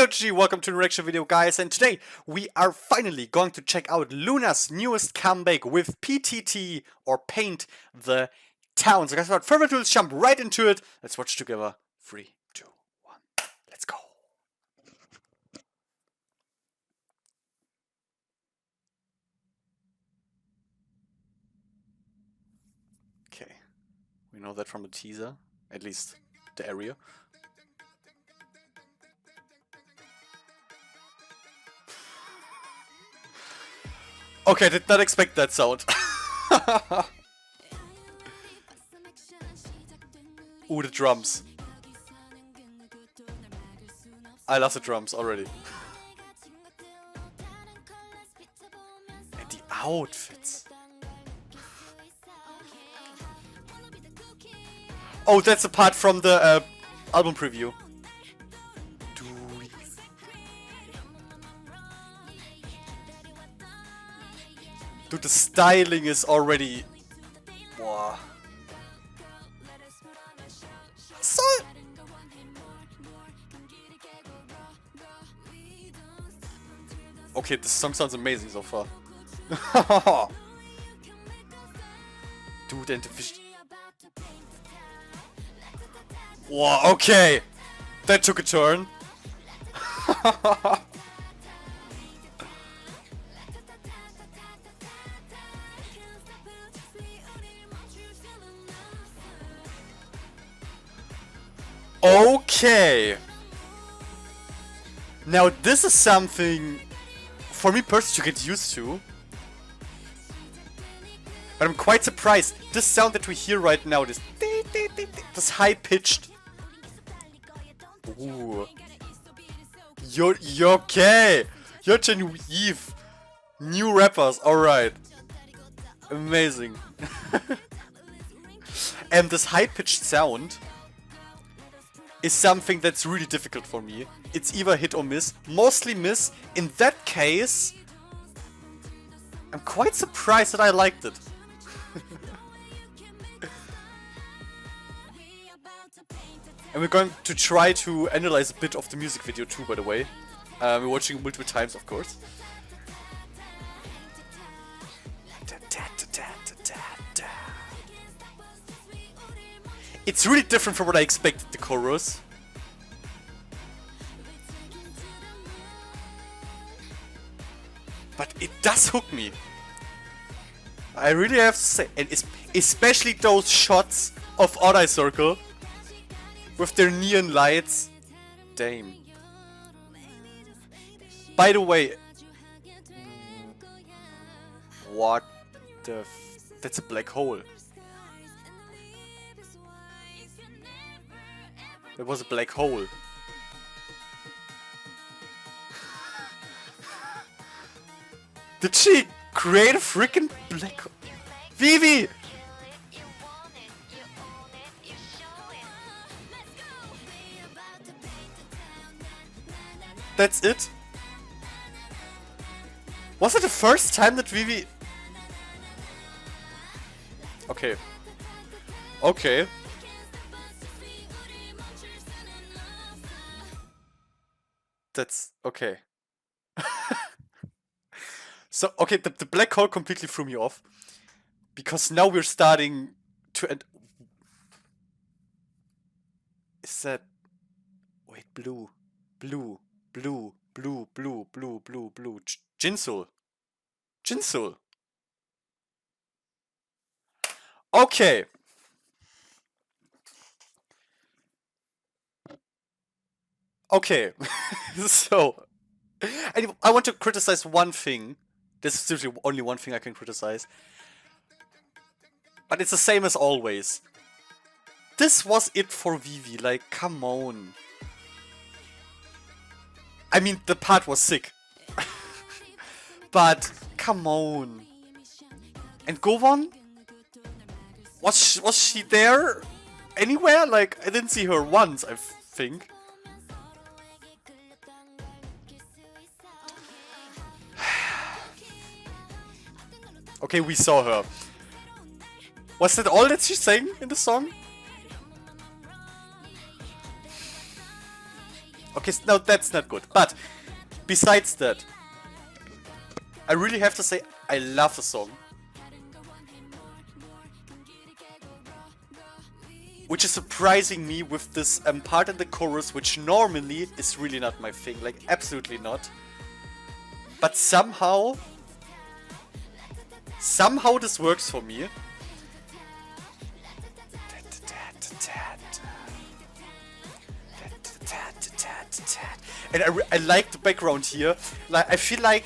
Heyo, welcome to the reaction video, guys, and today we are finally going to check out LOONA's newest comeback with PTT, or Paint the Town. So guys, without further ado, let's jump right into it. Let's watch together. 3, 2, 1, let's go. Okay, we know that from the teaser, at least the area. Okay, did not expect that sound. Ooh, the drums. I love the drums already. And the outfits. Oh, that's a part from the album preview. Dude, the styling is already... Wow. So... Okay, this song sounds amazing so far. Dude, and the fish... Wow, okay! That took a turn. Okay. Now this is something for me personally to get used to. But I'm quite surprised. This sound that we hear right now, this high pitched. Ooh. You're okay. Yeojin, Yves. New rappers, alright. Amazing. And this high pitched sound is something that's really difficult for me. It's either hit or miss. Mostly miss. In that case, I'm quite surprised that I liked it. And we're going to try to analyze a bit of the music video too, by the way. We're watching it multiple times, of course. It's really different from what I expected, the chorus. But it does hook me. I really have to say. And especially those shots of Odd Eye Circle with their neon lights. Damn. By the way, what the that's a black hole. It was a black hole. Did she create a freaking black hole? Vivi! That's it? Was it the first time that Vivi... Okay. Okay. That's okay. So, okay, the black hole completely threw me off. Because now we're starting to end... Is that... Wait, blue. Blue. Blue. Blue. Blue. Blue. Blue. Blue. Jinsoul. Jinsoul. Okay. Okay. So... I want to criticize one thing. This is seriously only one thing I can criticize. But it's the same as always. This was it for Vivi, like, come on. I mean, the part was sick. But, come on. And Gowon? Was she there anywhere? Like, I didn't see her once, I think. Okay, we saw her. Was that all that she sang in the song? Okay, no, that's not good. But besides that, I really have to say I love the song. Which is surprising me with this part in the chorus, which normally is really not my thing. Like, absolutely not. But somehow this works for me. And I like the background here. Like, I feel like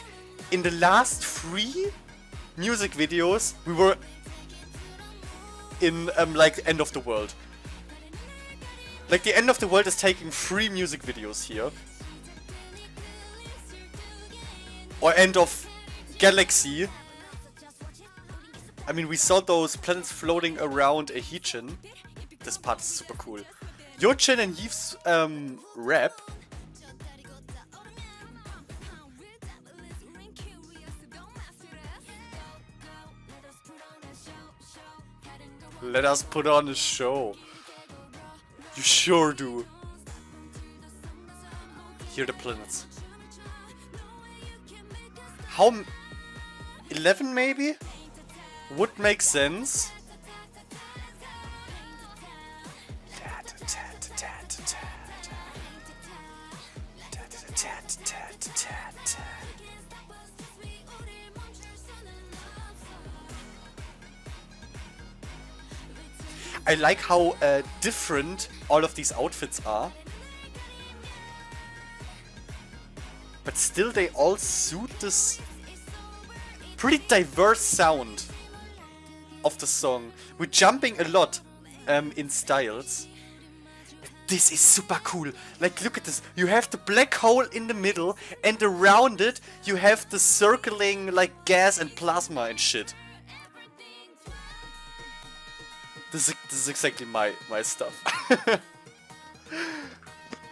in the last 3 music videos we were in like End of the World. Like, the End of the World is taking 3 music videos here. Or End of Galaxy. I mean, we saw those planets floating around a heejin. This part is super cool. Yeojin and Yves rap. Let us put on a show. You sure do. Here are the planets. How... 11 maybe? Would make sense. I like how different all of these outfits are. But still they all suit this pretty diverse sound of the song. We're jumping a lot in styles. This is super cool. Like, look at this. You have the black hole in the middle, and around it you have the circling like gas and plasma and shit. This is exactly my stuff.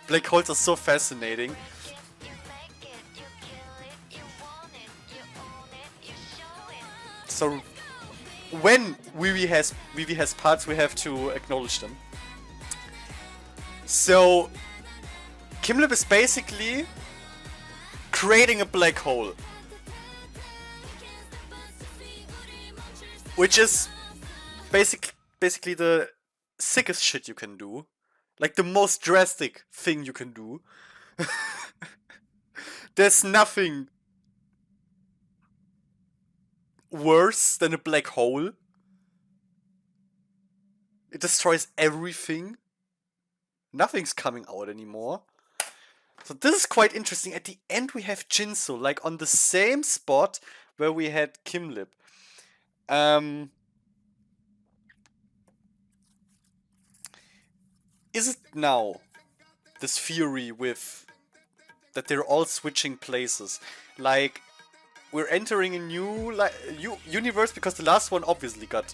Black holes are so fascinating. So when Vivi has parts, we have to acknowledge them. So Kimlip is basically creating a black hole, which is basically the sickest shit you can do. Like, the most drastic thing you can do. There's nothing worse than a black hole. It destroys everything. Nothing's coming out anymore. So this is quite interesting. At the end we have jinsoul, like on the same spot where we had Kimlip. Is it now this theory with that they're all switching places? Like, we're entering a new universe because the last one obviously got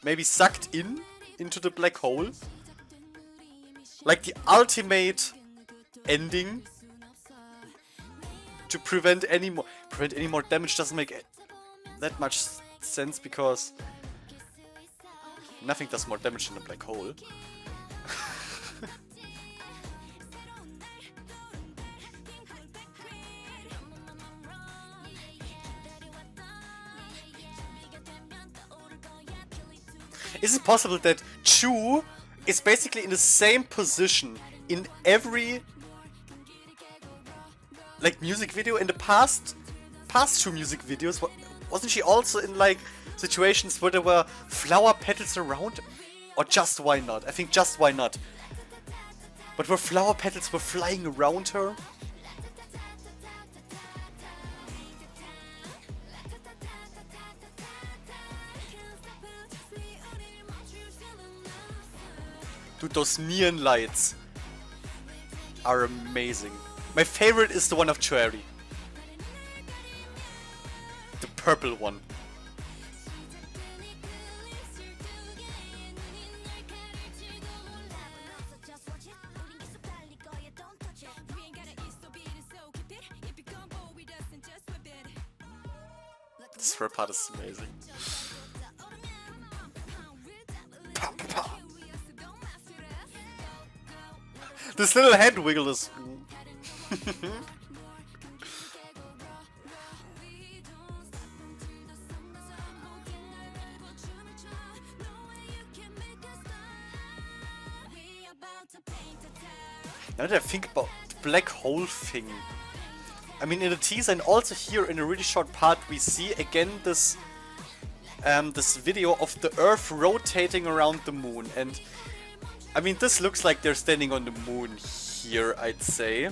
maybe sucked into the black hole. Like the ultimate ending to prevent any more damage doesn't make that much sense because nothing does more damage than a black hole. Is it possible that Chuu is basically in the same position in every like music video in the past 2 music videos? Wasn't she also in like situations where there were flower petals around? Or just why not? I think just why not. But where flower petals were flying around her? Dude, those neon lights are amazing. My favorite is the one of choerry. The purple one. This first part is amazing. This little head wiggle is Now that I think about the black hole thing, I mean, in the teaser and also here in a really short part, we see again this this video of the Earth rotating around the moon, and I mean, this looks like they're standing on the moon here, I'd say.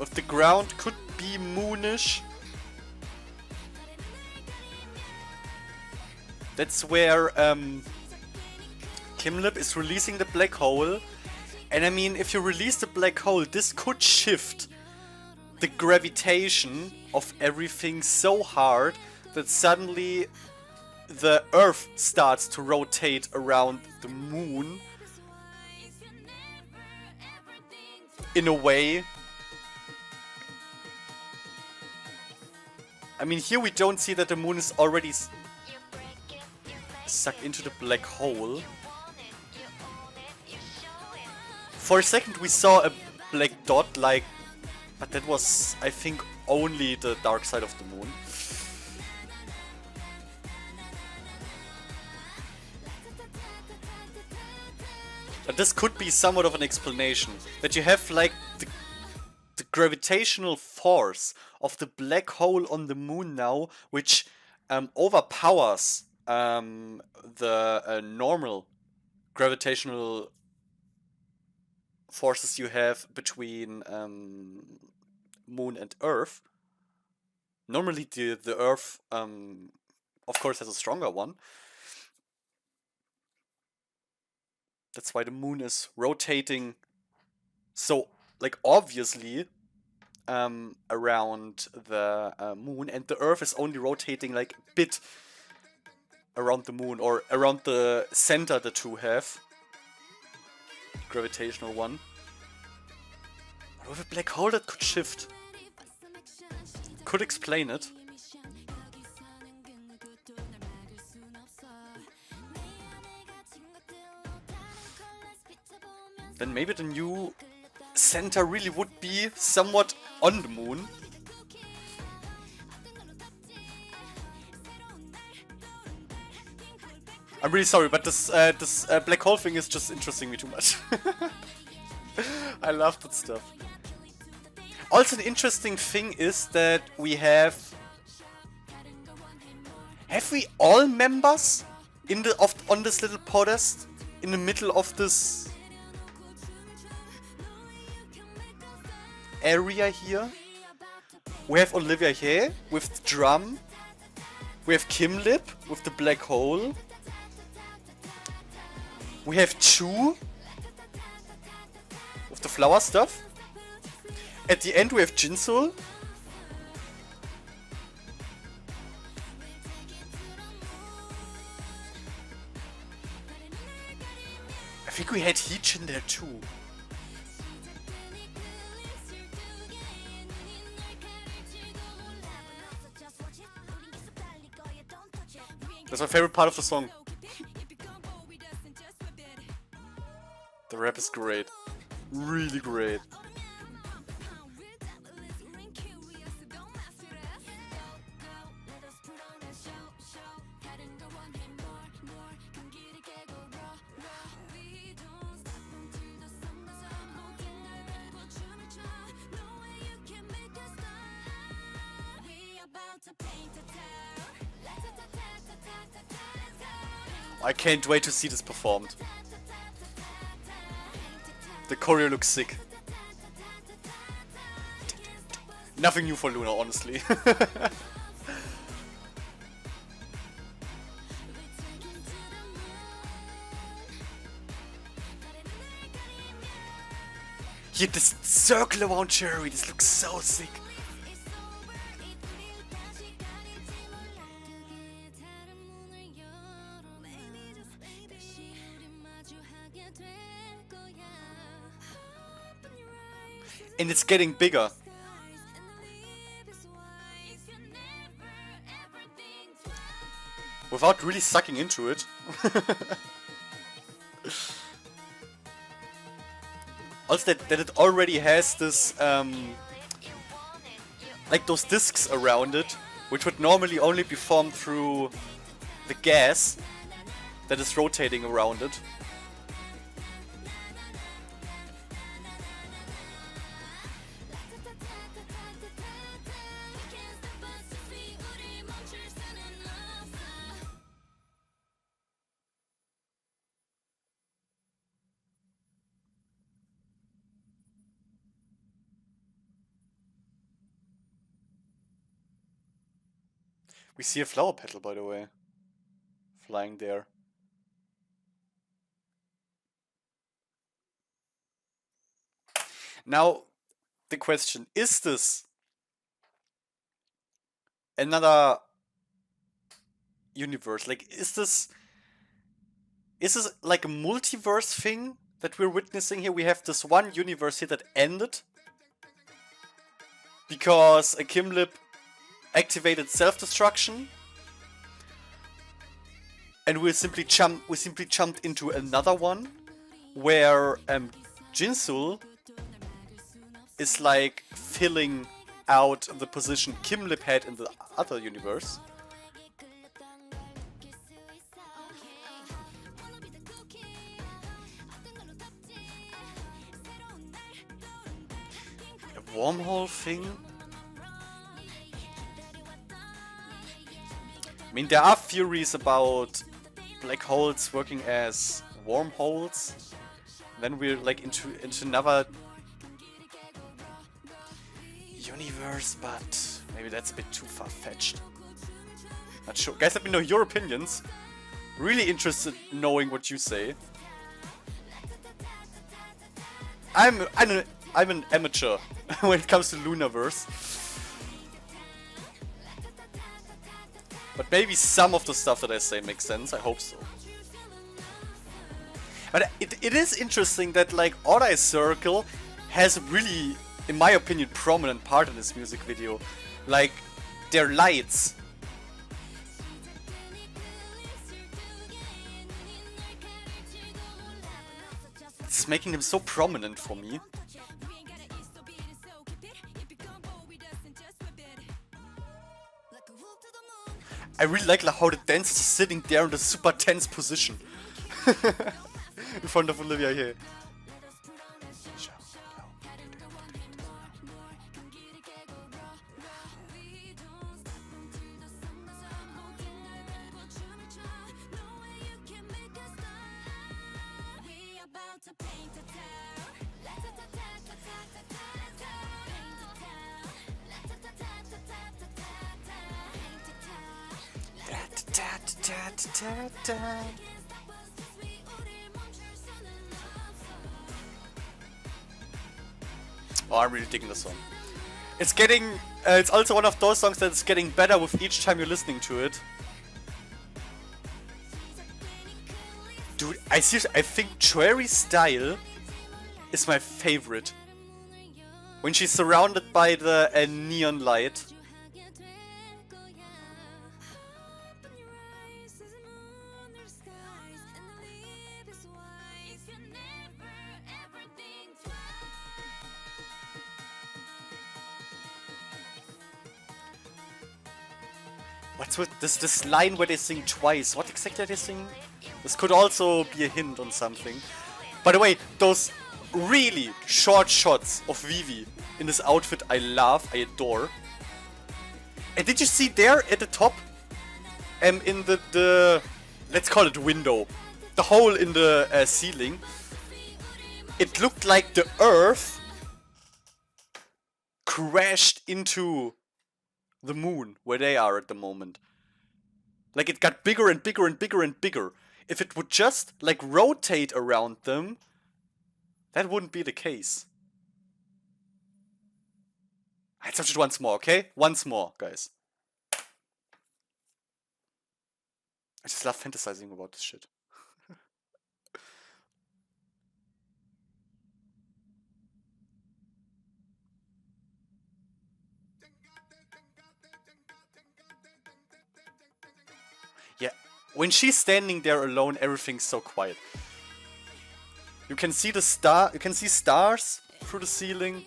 If the ground could be moonish. That's where Kimlip is releasing the black hole. And I mean, if you release the black hole, this could shift the gravitation of everything so hard that suddenly the Earth starts to rotate around the moon in a way. I mean, here we don't see that the moon is already sucked into the black hole. For a second we saw a black dot, like, but that was, I think, only the dark side of the moon. But this could be somewhat of an explanation. That you have, like, the gravitational force of the black hole on the moon now, which overpowers the normal gravitational forces you have between moon and Earth. Normally the Earth, of course, has a stronger one. That's why the moon is rotating so, like, obviously around the moon, and the Earth is only rotating like a bit around the moon, or around the center the two have. Gravitational one. But with a black hole that could shift. Could explain it. Then maybe the new center really would be somewhat on the moon. I'm really sorry, but this black hole thing is just interesting me too much. I love that stuff. Also, an interesting thing is that we have we all members in the on this little podest in the middle of this area here? We have Olivia here with the drum. We have Kimlip with the black hole. We have Chuu with the flower stuff. At the end we have Jinsoul. I think we had heejin there too. That's my favorite part of the song. The rap is great. Really great. I can't wait to see this performed. The choreo looks sick. Nothing new for LOONA, honestly. Here, this circle around choerry, this looks so sick. And it's getting bigger. Without really sucking into it. Also that it already has this like those discs around it, which would normally only be formed through the gas that is rotating around it. We see a flower petal, by the way, flying there. Now, the question, is this another universe? Like, is this like a multiverse thing that we're witnessing here? We have this one universe here that ended because a Kimlip activated self-destruction, and we simply jumped into another one where jinsoul is like filling out the position Kimlip had in the other universe. A wormhole thing? I mean, there are theories about black holes working as wormholes. Then we're like into another universe, but maybe that's a bit too far-fetched. Not sure. Guys, let me know your opinions. Really interested in knowing what you say. I'm an amateur when it comes to Loonaverse. But maybe some of the stuff that I say makes sense, I hope so. But it is interesting that like Odd Circle has a really, in my opinion, prominent part in this music video. Like, their lights. It's making them so prominent for me. I really like how the dancer is sitting there in the super tense position. In front of Olivia here. Oh, I'm really digging this song. It's getting, it's also one of those songs that's getting better with each time you're listening to it. Dude, I think choerry's style is my favorite. When she's surrounded by the neon light. What's with this line where they sing twice? What exactly are they singing? This could also be a hint on something. By the way, those really short shots of Vivi in this outfit I love, I adore. And did you see there at the top? In the let's call it window. The hole in the ceiling. It looked like the earth crashed into the moon where they are at the moment. Like it got bigger and bigger and bigger and bigger. If it would just like rotate around them, that wouldn't be the case. Let's watch it once more, okay? Once more, guys. I just love fantasizing about this shit. Yeah, when she's standing there alone, everything's so quiet. You can see the stars through the ceiling.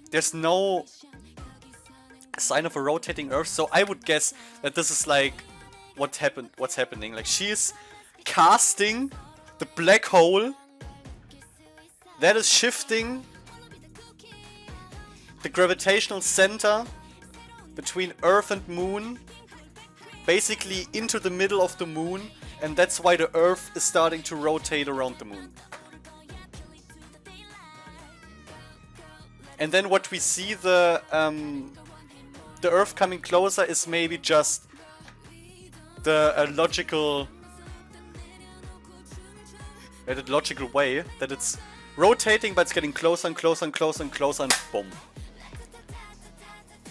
There's no sign of a rotating Earth. So I would guess that this is like what's happening. Like she's casting the black hole that is shifting the gravitational center between Earth and Moon basically into the middle of the Moon, and that's why the Earth is starting to rotate around the Moon. And then what we see, the Earth coming closer is maybe just the logical way that it's rotating, but it's getting closer and closer and closer and closer, and boom.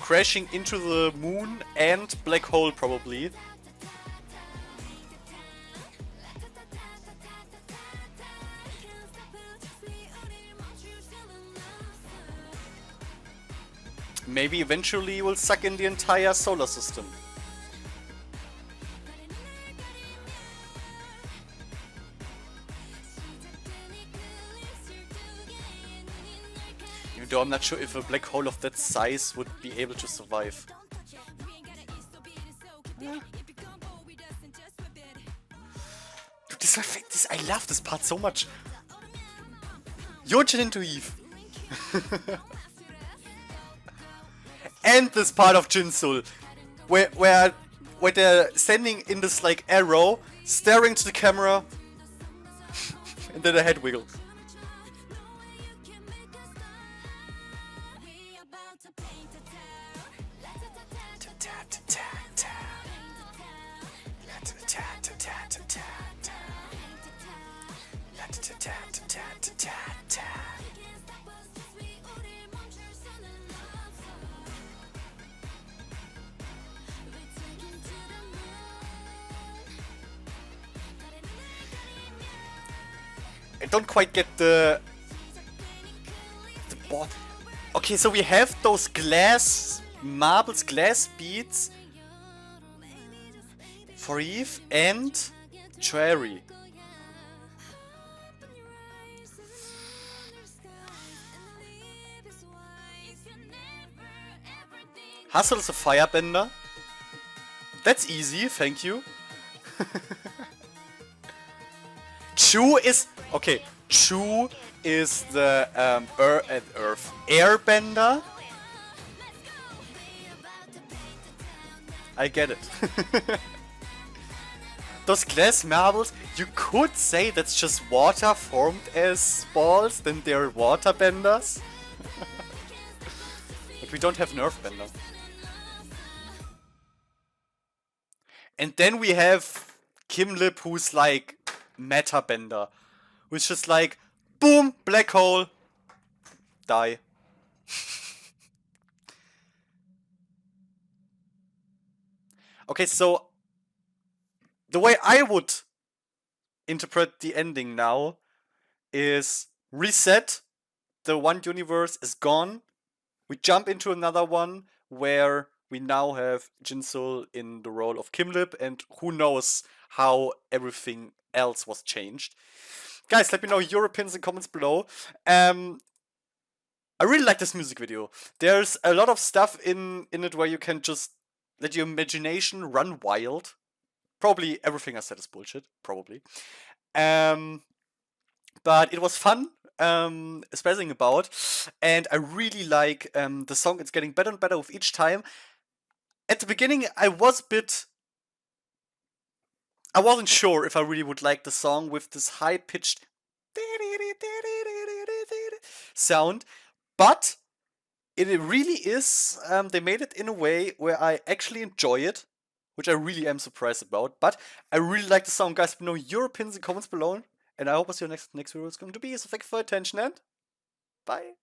Crashing into the Moon and black hole probably. Maybe eventually will suck in the entire solar system. Even though I'm not sure if a black hole of that size would be able to survive. Yeah. Dude, this, I love this part so much. Yeojin into Eve. And this part of jinsoul, where they're standing in this like arrow, staring to the camera, and then the head wiggles. I don't quite get the board. Okay, so we have those glass marbles, glass beads for Eve and choerry. Haseul is a firebender. That's easy, thank you. Chuu is... Okay, chuu is the Earth airbender. I get it. Those glass marbles, you could say that's just water formed as balls, then they're water benders. But we don't have an earthbender. And then we have Kimlip, who's like meta bender. Who's just like, boom, black hole, die. Okay, so the way I would interpret the ending now is reset, the one universe is gone, we jump into another one where we now have jinsoul in the role of Kimlip, and who knows how everything else was changed. Guys, let me know your opinions in the comments below. I really like this music video. There's a lot of stuff in it where you can just let your imagination run wild. Probably everything I said is bullshit, probably. But it was fun, spazzing about, and I really like the song. It's getting better and better with each time. At the beginning, I wasn't sure if I really would like the song with this high-pitched sound, but it really is, they made it in a way where I actually enjoy it, which I really am surprised about, but I really like the song. Guys, let me know your opinions in the comments below, and I hope I'll see you next video is going to be. So thank you for your attention, and bye!